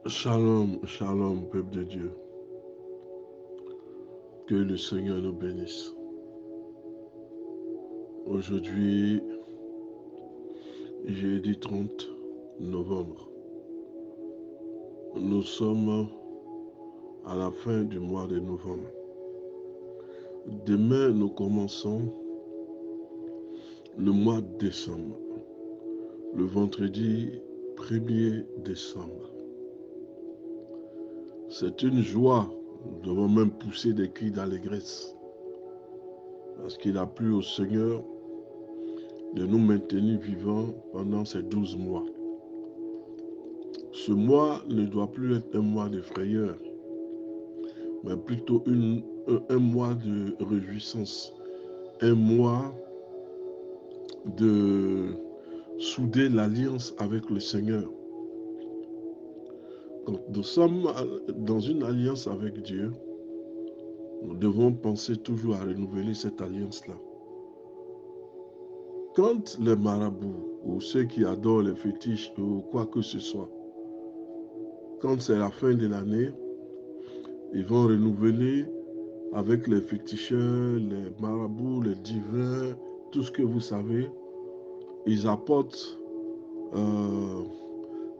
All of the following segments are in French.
Shalom, shalom, peuple de Dieu. Que le Seigneur nous bénisse. Aujourd'hui, jeudi 30 novembre, nous sommes à la fin du mois de novembre. Demain, nous commençons le mois de décembre, le vendredi 1er décembre. C'est une joie, nous devons même pousser des cris d'allégresse, parce qu'il a plu au Seigneur de nous maintenir vivants pendant ces 12 mois. Ce mois ne doit plus être un mois de frayeur, mais plutôt un mois de réjouissance, un mois de souder l'alliance avec le Seigneur. Quand nous sommes dans une alliance avec Dieu, nous devons penser toujours à renouveler cette alliance-là. Quand les marabouts ou ceux qui adorent les fétiches ou quoi que ce soit, quand c'est la fin de l'année, ils vont renouveler avec les féticheurs, les marabouts, les divins, tout ce que vous savez. Ils apportent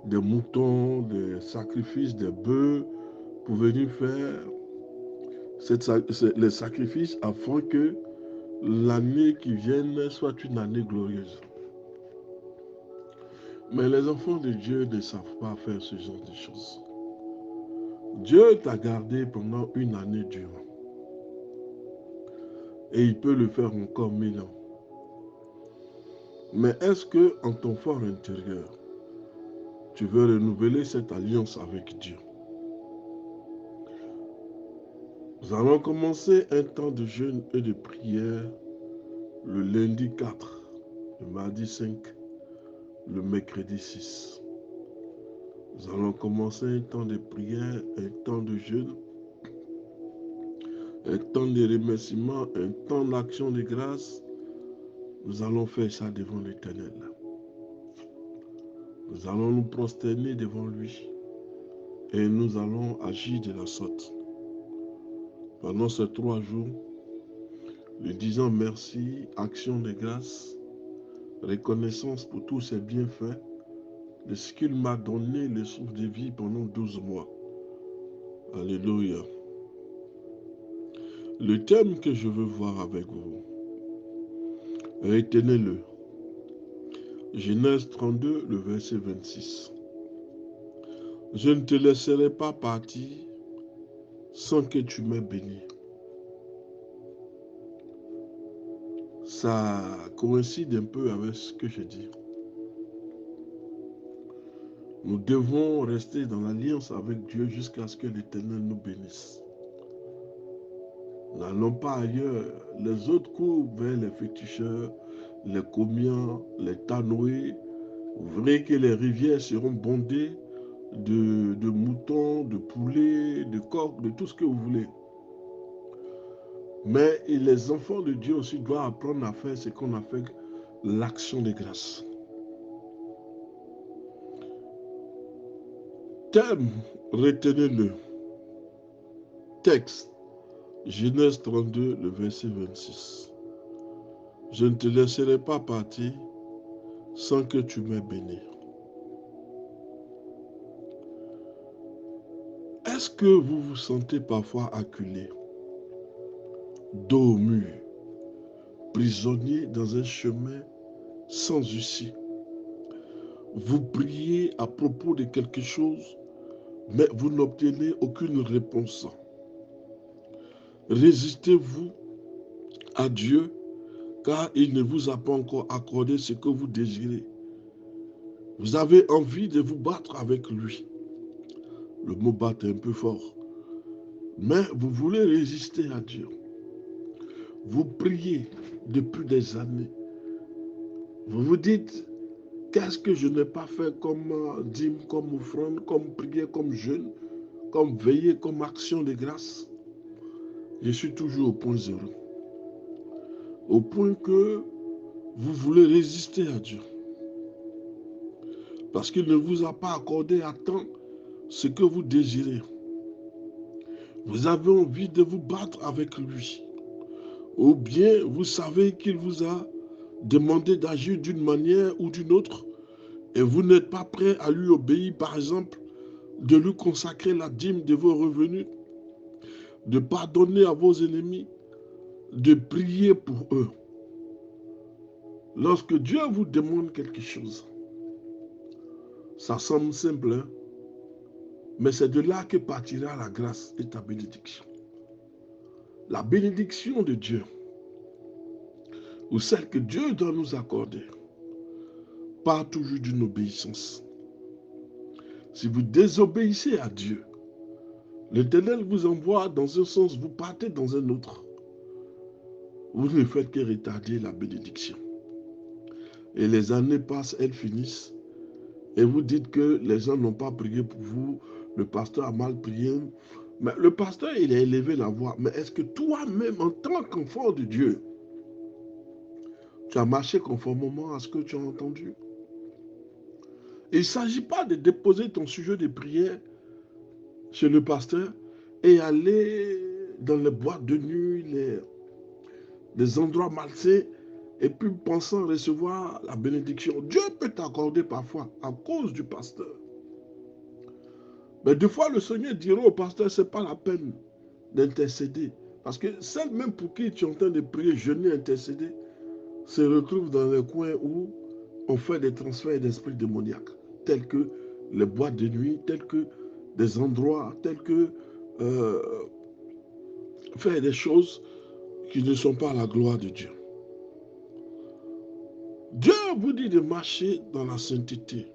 des moutons, des sacrifices, des bœufs pour venir faire les sacrifices afin que l'année qui vienne soit une année glorieuse. Mais les enfants de Dieu ne savent pas faire ce genre de choses. Dieu t'a gardé pendant une année durant. Et il peut le faire encore 1000 ans. Mais est-ce que en ton fort intérieur, tu veux renouveler cette alliance avec Dieu? Nous allons commencer un temps de jeûne et de prière le lundi 4, le mardi 5, le mercredi 6. Nous allons commencer un temps de prière, un temps de jeûne, un temps de remerciement, un temps d'action de grâce. Nous allons faire ça devant l'Éternel. Nous allons nous prosterner devant lui et nous allons agir de la sorte. Pendant ces 3 jours, lui disant merci, action de grâce, reconnaissance pour tous ses bienfaits, de ce qu'il m'a donné le souffle de vie pendant 12 mois. Alléluia. Le thème que je veux voir avec vous, retenez-le. Genèse 32, le verset 26. Je ne te laisserai pas partir sans que tu m'aies béni. Ça coïncide un peu avec ce que je dis. Nous devons rester dans l'alliance avec Dieu jusqu'à ce que l'Éternel nous bénisse. N'allons pas ailleurs. Les autres courent vers les féticheurs, les comiens, les tanoués. Vous verrez que les rivières seront bondées de moutons, de poulets, de coqs, de tout ce que vous voulez. Mais les enfants de Dieu aussi doivent apprendre à faire ce qu'on appelle l'action de grâce. Thème, retenez-le. Texte, Genèse 32, le verset 26. Je ne te laisserai pas partir sans que tu m'aies béni. Est-ce que vous vous sentez parfois acculé, dos au mur, prisonnier dans un chemin sans issue? Vous priez à propos de quelque chose, mais vous n'obtenez aucune réponse. Résistez-vous à Dieu, car il ne vous a pas encore accordé ce que vous désirez. Vous avez envie de vous battre avec lui. Le mot battre est un peu fort. Mais vous voulez résister à Dieu. Vous priez depuis des années. Vous vous dites, qu'est-ce que je n'ai pas fait comme dîme, comme offrande, comme prière, comme jeûne, comme veillée, comme action de grâce? Je suis toujours au point zéro. Au point que vous voulez résister à Dieu. Parce qu'il ne vous a pas accordé à temps ce que vous désirez. Vous avez envie de vous battre avec lui. Ou bien vous savez qu'il vous a demandé d'agir d'une manière ou d'une autre et vous n'êtes pas prêt à lui obéir, par exemple, de lui consacrer la dîme de vos revenus, de pardonner à vos ennemis, de prier pour eux. Lorsque Dieu vous demande quelque chose, ça semble simple, hein? Mais c'est de là que partira la grâce et ta bénédiction. La bénédiction de Dieu, ou celle que Dieu doit nous accorder, part toujours d'une obéissance. Si vous désobéissez à Dieu, l'Éternel vous envoie dans un sens, vous partez dans un autre. Vous ne faites que retarder la bénédiction. Et les années passent, elles finissent. Et vous dites que les gens n'ont pas prié pour vous, le pasteur a mal prié. Mais le pasteur, il a élevé la voix. Mais est-ce que toi-même, en tant qu'enfant de Dieu, tu as marché conformément à ce que tu as entendu? Il ne s'agit pas de déposer ton sujet de prière chez le pasteur et aller dans les boîtes de nuit, les endroits malsains, et puis pensant recevoir la bénédiction. Dieu peut t'accorder parfois à cause du pasteur. Mais des fois, le Seigneur dira au pasteur, ce n'est pas la peine d'intercéder. Parce que celle même pour qui tu es en train de prier, jeûner, intercéder, se retrouve dans les coins où on fait des transferts d'esprits démoniaques, tels que les boîtes de nuit, tels que des endroits, tels que faire des choses qui ne sont pas à la gloire de Dieu. Dieu vous dit de marcher dans la sainteté,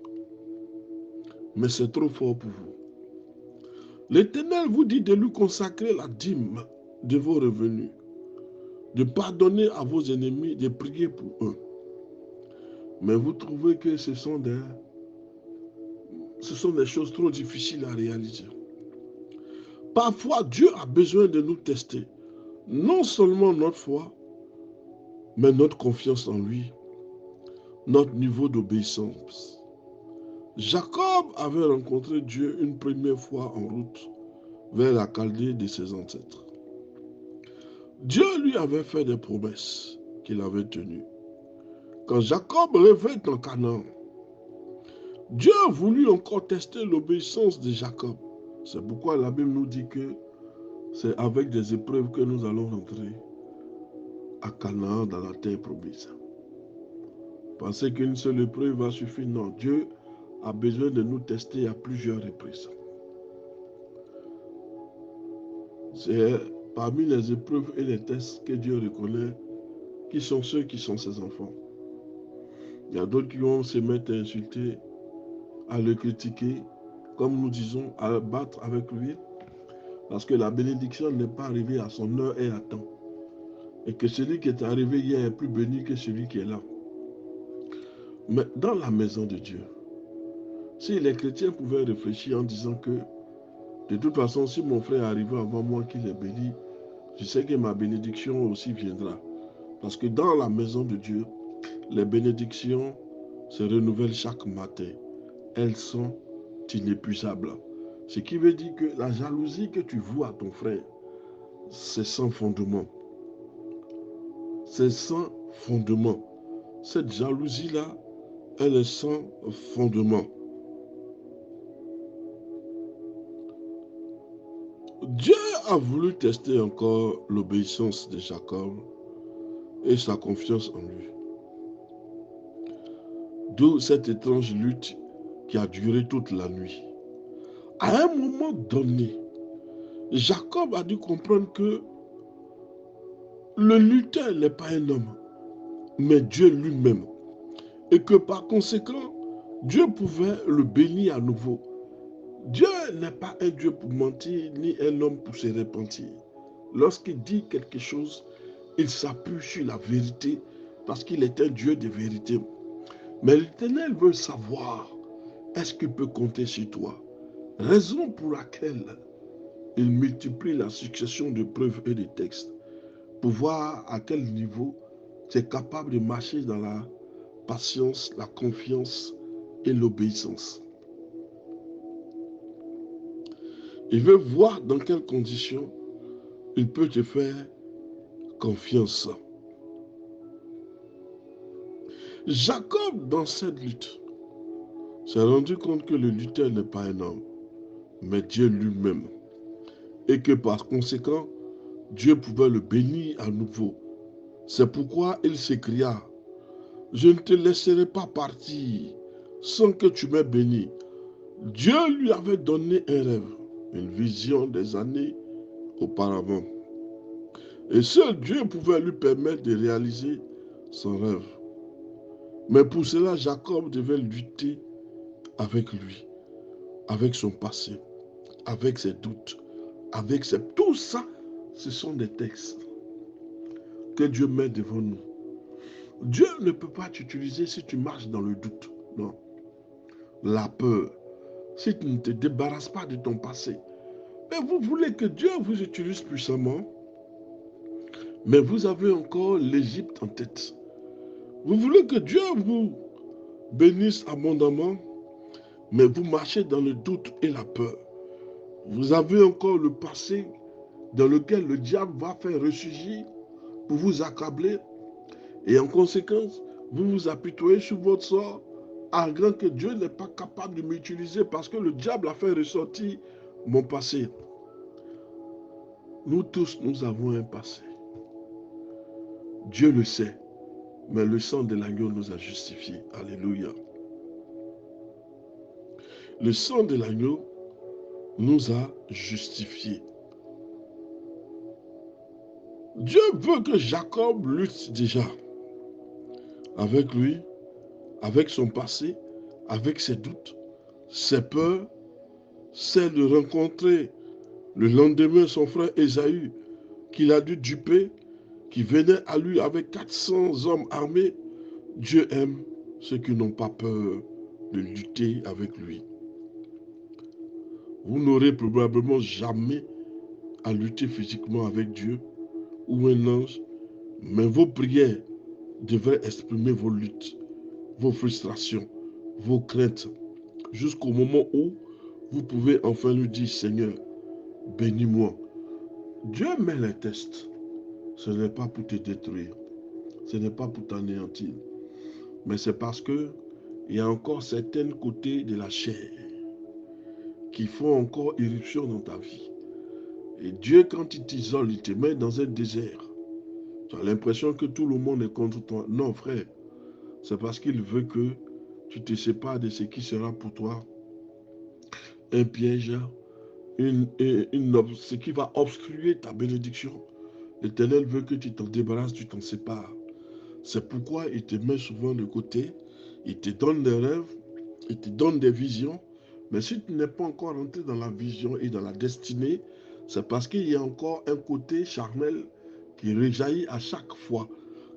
mais c'est trop fort pour vous. L'Éternel vous dit de lui consacrer la dîme de vos revenus, de pardonner à vos ennemis, de prier pour eux. Mais vous trouvez que ce sont des choses trop difficiles à réaliser. Parfois, Dieu a besoin de nous tester, non seulement notre foi, mais notre confiance en lui, notre niveau d'obéissance. Jacob avait rencontré Dieu une première fois en route vers la Chaldée de ses ancêtres. Dieu lui avait fait des promesses qu'il avait tenues. Quand Jacob revint en Canaan, Dieu voulut encore tester l'obéissance de Jacob. C'est pourquoi la Bible nous dit que c'est avec des épreuves que nous allons rentrer à Canaan, dans la terre promise. Pensez qu'une seule épreuve va suffire? Non, Dieu a besoin de nous tester à plusieurs reprises. C'est parmi les épreuves et les tests que Dieu reconnaît qui sont ceux qui sont ses enfants. Il y a d'autres qui vont se mettre à insulter, à le critiquer, comme nous disons, à battre avec lui, parce que la bénédiction n'est pas arrivée à son heure et à temps. Et que celui qui est arrivé hier est plus béni que celui qui est là. Mais dans la maison de Dieu, si les chrétiens pouvaient réfléchir en disant que de toute façon, si mon frère est arrivé avant moi qu'il est béni, je sais que ma bénédiction aussi viendra. Parce que dans la maison de Dieu, les bénédictions se renouvellent chaque matin. Elles sont inépuisables. Ce qui veut dire que la jalousie que tu voues à ton frère, c'est sans fondement. C'est sans fondement. Cette jalousie-là, elle est sans fondement. Dieu a voulu tester encore l'obéissance de Jacob et sa confiance en lui. D'où cette étrange lutte qui a duré toute la nuit. À un moment donné, Jacob a dû comprendre que le lutteur n'est pas un homme, mais Dieu lui-même. Et que par conséquent, Dieu pouvait le bénir à nouveau. Dieu n'est pas un Dieu pour mentir, ni un homme pour se repentir. Lorsqu'il dit quelque chose, il s'appuie sur la vérité, parce qu'il est un Dieu de vérité. Mais l'Éternel veut savoir, est-ce qu'il peut compter sur toi? Raison pour laquelle il multiplie la succession de preuves et de textes, pour voir à quel niveau tu es capable de marcher dans la patience, la confiance et l'obéissance. Il veut voir dans quelles conditions il peut te faire confiance. Jacob, dans cette lutte, s'est rendu compte que le lutteur n'est pas un homme, mais Dieu lui-même. Et que par conséquent, Dieu pouvait le bénir à nouveau. C'est pourquoi il s'écria, « Je ne te laisserai pas partir sans que tu m'aies béni. » Dieu lui avait donné un rêve, une vision des années auparavant. Et seul Dieu pouvait lui permettre de réaliser son rêve. Mais pour cela, Jacob devait lutter avec lui, avec son passé, avec ses doutes, avec ses... Tout ça, ce sont des textes que Dieu met devant nous. Dieu ne peut pas t'utiliser si tu marches dans le doute. Non. La peur. Si tu ne te débarrasses pas de ton passé. Mais vous voulez que Dieu vous utilise puissamment, mais vous avez encore l'Égypte en tête. Vous voulez que Dieu vous bénisse abondamment, mais vous marchez dans le doute et la peur. Vous avez encore le passé dans lequel le diable va faire ressurgir pour vous accabler. Et en conséquence, vous vous apitoyez sur votre sort, en grand que Dieu n'est pas capable de m'utiliser parce que le diable a fait ressortir mon passé. Nous tous, nous avons un passé. Dieu le sait, mais le sang de l'agneau nous a justifiés. Alléluia. Le sang de l'agneau nous a justifiés. Dieu veut que Jacob lutte déjà avec lui, avec son passé, avec ses doutes, ses peurs, c'est de rencontrer le lendemain son frère Ésaü, qu'il a dû duper, qui venait à lui avec 400 hommes armés. Dieu aime ceux qui n'ont pas peur de lutter avec lui. Vous n'aurez probablement jamais à lutter physiquement avec Dieu ou un ange, mais vos prières devraient exprimer vos luttes, vos frustrations, vos craintes, jusqu'au moment où vous pouvez enfin lui dire, Seigneur, bénis-moi. Dieu met les tests. Ce n'est pas pour te détruire. Ce n'est pas pour t'anéantir. Mais c'est parce que il y a encore certains côtés de la chair qui font encore irruption dans ta vie. Et Dieu, quand il t'isole, il te met dans un désert. Tu as l'impression que tout le monde est contre toi. Non, frère. C'est parce qu'il veut que tu te sépares de ce qui sera pour toi un piège, ce qui va obstruer ta bénédiction. L'Éternel veut que tu t'en débarrasses, tu t'en sépares. C'est pourquoi il te met souvent de côté, il te donne des rêves, il te donne des visions. Mais si tu n'es pas encore rentré dans la vision et dans la destinée, c'est parce qu'il y a encore un côté charnel qui rejaillit à chaque fois.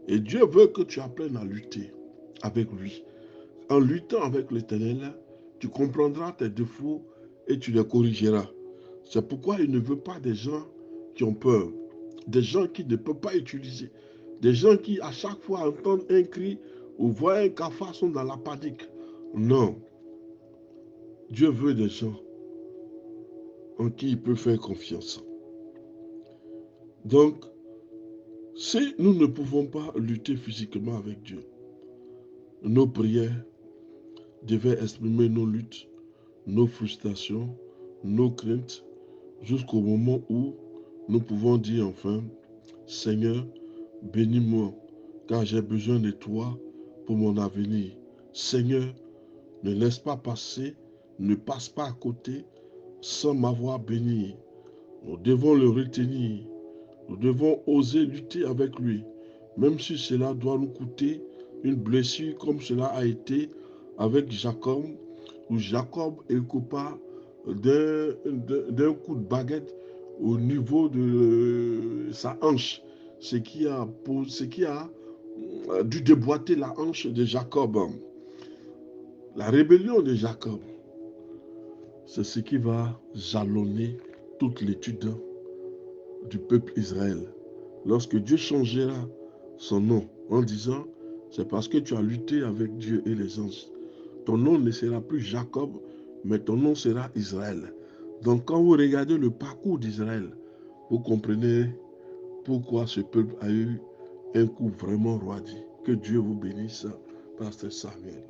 Et Dieu veut que tu apprennes à lutter avec lui. En luttant avec l'Éternel, tu comprendras tes défauts et tu les corrigeras. C'est pourquoi il ne veut pas des gens qui ont peur, des gens qui ne peuvent pas utiliser, des gens qui à chaque fois entendent un cri ou voient un cafard sont dans la panique. Non. Dieu veut des gens en qui il peut faire confiance. Donc, si nous ne pouvons pas lutter physiquement avec Dieu, nos prières devaient exprimer nos luttes, nos frustrations, nos craintes, jusqu'au moment où nous pouvons dire enfin, Seigneur, bénis-moi, car j'ai besoin de toi pour mon avenir. Seigneur, ne laisse pas passer, ne passe pas à côté sans m'avoir béni. Nous devons le retenir. Nous devons oser lutter avec lui, même si cela doit nous coûter une blessure comme cela a été avec Jacob, où Jacob est coupable d'un coup de baguette au niveau de sa hanche, ce qui a dû déboîter la hanche de Jacob. La rébellion de Jacob, c'est ce qui va jalonner toute l'étude du peuple Israël. Lorsque Dieu changera son nom en disant, c'est parce que tu as lutté avec Dieu et les anges. Ton nom ne sera plus Jacob, mais ton nom sera Israël. Donc quand vous regardez le parcours d'Israël, vous comprenez pourquoi ce peuple a eu un coup vraiment roidi. Que Dieu vous bénisse, Pasteur Samuel.